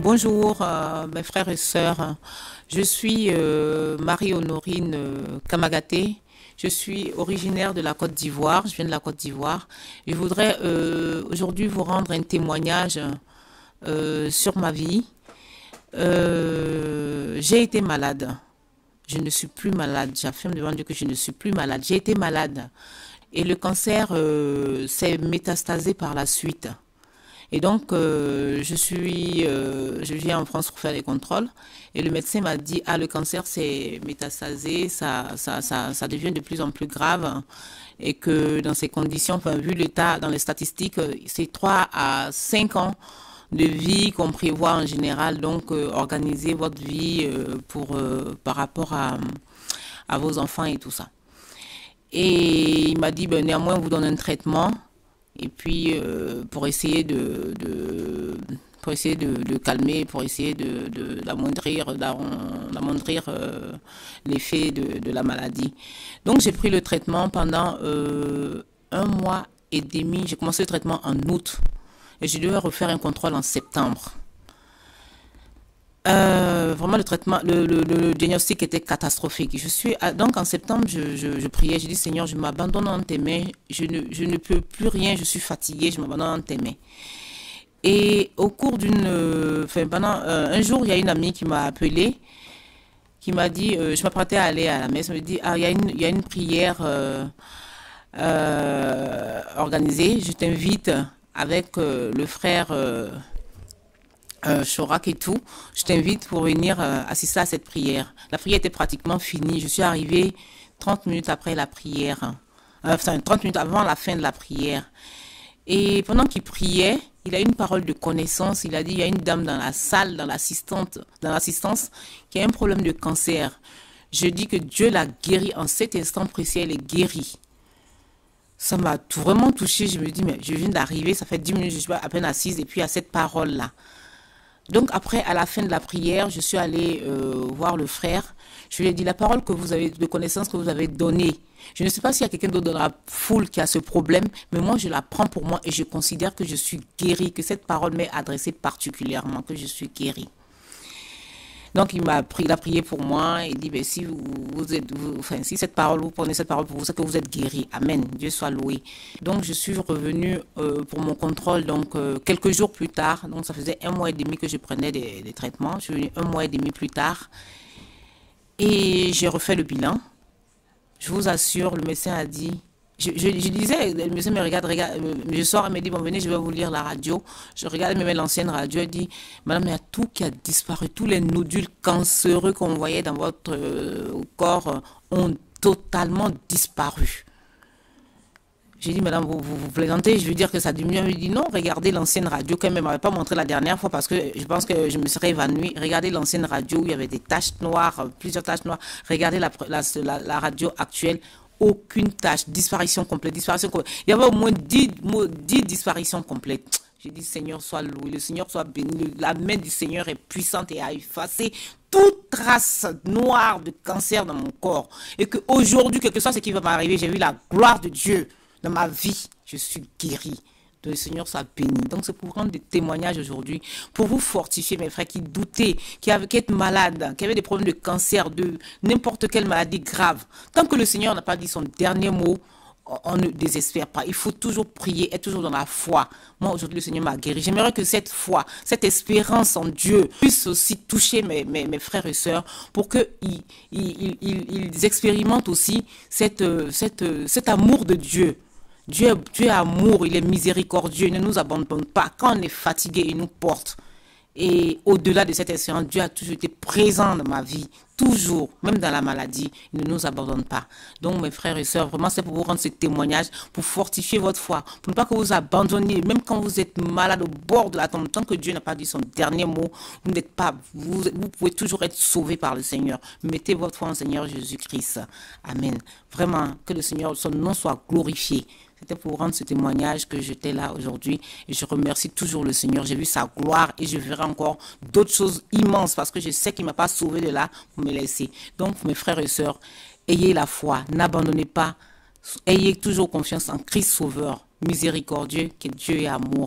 Bonjour mes frères et sœurs, je suis Marie-Honorine Kamagaté, je suis originaire de la Côte d'Ivoire, je viens de la Côte d'Ivoire. Je voudrais aujourd'hui vous rendre un témoignage sur ma vie. J'ai été malade, je ne suis plus malade, j'affirme devant Dieu que je ne suis plus malade, j'ai été malade et le cancer s'est métastasé par la suite. Et donc, je viens en France pour faire les contrôles. Et le médecin m'a dit, ah, le cancer s'est métastasé, ça devient de plus en plus grave. Et que dans ces conditions, enfin, vu l'état, dans les statistiques, c'est 3 à 5 ans de vie qu'on prévoit en général. Donc, organisez votre vie par rapport à vos enfants et tout ça. Et il m'a dit, ben, néanmoins, on vous donne un traitement. Et puis, pour essayer de calmer, pour essayer d'amoindrir l'effet de la maladie. Donc, j'ai pris le traitement pendant un mois et demi. J'ai commencé le traitement en août et je devais refaire un contrôle en septembre. Vraiment, le traitement, le diagnostic était catastrophique. Donc en septembre, je priais, je dis Seigneur, je m'abandonne dans tes mains, je ne peux plus rien, je suis fatiguée, je m'abandonne dans tes mains. Et au cours pendant un jour, il y a une amie qui m'a appelé, qui m'a dit, je m'apprêtais à aller à la messe, elle me dit, ah, il y a une prière organisée, je t'invite avec le frère. Chorak et tout, je t'invite pour venir assister à cette prière. La prière était pratiquement finie. Je suis arrivée 30 minutes après la prière. Enfin, 30 minutes avant la fin de la prière. Et pendant qu'il priait, il a eu une parole de connaissance. Il a dit, il y a une dame dans la salle, dans l'assistance, qui a un problème de cancer. Je dis que Dieu l'a guérie en cet instant précis, elle est guérie. Ça m'a vraiment touchée. Je me dis, mais je viens d'arriver, ça fait 10 minutes, je suis à peine assise, et puis à cette parole-là. Donc après, à la fin de la prière, je suis allée voir le frère. Je lui ai dit, la parole que vous avez, de connaissance que vous avez donnée, je ne sais pas s'il y a quelqu'un d'autre dans la foule qui a ce problème, mais moi, je la prends pour moi et je considère que je suis guérie, que cette parole m'est adressée particulièrement, que je suis guérie. Donc il a prié pour moi, il dit, ben, si si cette parole, vous prenez cette parole pour vous, c'est que vous êtes guéri. Amen, Dieu soit loué. Donc je suis revenue pour mon contrôle, donc quelques jours plus tard, donc ça faisait un mois et demi que je prenais des traitements, je suis venue un mois et demi plus tard, et j'ai refait le bilan. Je vous assure, le médecin a dit, je disais, le médecin me regarde, je sors, elle me dit, bon, venez, je vais vous lire la radio. Je regarde, elle me met l'ancienne radio, elle dit, madame, il y a tout qui a disparu, tous les nodules cancéreux qu'on voyait dans votre corps ont totalement disparu. J'ai dit, madame, vous plaisantez, je veux dire que ça diminue. Elle me dit, non, regardez l'ancienne radio qu'elle ne m'avait pas montré la dernière fois parce que je pense que je me serais évanouie. Regardez l'ancienne radio où il y avait des taches noires, plusieurs taches noires. Regardez la radio actuelle. Aucune tâche, disparition complète, disparition complète. Il y avait au moins 10 disparitions complètes. J'ai dit, Seigneur, sois loué, le Seigneur soit béni. La main du Seigneur est puissante et a effacé toute trace noire de cancer dans mon corps. Et qu'aujourd'hui, quel que soit ce qui va m'arriver, j'ai vu la gloire de Dieu dans ma vie. Je suis guérie. Que le Seigneur soit béni. Donc c'est pour rendre des témoignages aujourd'hui, pour vous fortifier mes frères qui doutaient, qui étaient malades, qui avaient des problèmes de cancer, de n'importe quelle maladie grave. Tant que le Seigneur n'a pas dit son dernier mot, on ne désespère pas. Il faut toujours prier, être toujours dans la foi. Moi, aujourd'hui, le Seigneur m'a guéri. J'aimerais que cette foi, cette espérance en Dieu puisse aussi toucher mes frères et sœurs pour qu'ils ils expérimentent aussi cet amour de Dieu. Dieu est amour, il est miséricordieux, il ne nous abandonne pas. Quand on est fatigué, il nous porte. Et au-delà de cette expérience, Dieu a toujours été présent dans ma vie, toujours, même dans la maladie, il ne nous abandonne pas. Donc mes frères et sœurs, vraiment c'est pour vous rendre ce témoignage, pour fortifier votre foi, pour ne pas que vous abandonniez, même quand vous êtes malade au bord de la tombe, tant que Dieu n'a pas dit son dernier mot, vous pouvez toujours être sauvé par le Seigneur. Mettez votre foi en Seigneur Jésus-Christ. Amen. Vraiment, que le Seigneur, son nom soit glorifié. C'était pour rendre ce témoignage que j'étais là aujourd'hui. Et je remercie toujours le Seigneur. J'ai vu sa gloire et je verrai encore d'autres choses immenses parce que je sais qu'il ne m'a pas sauvé de là pour me laisser. Donc, mes frères et sœurs, ayez la foi. N'abandonnez pas. Ayez toujours confiance en Christ Sauveur, miséricordieux, qui est Dieu et amour.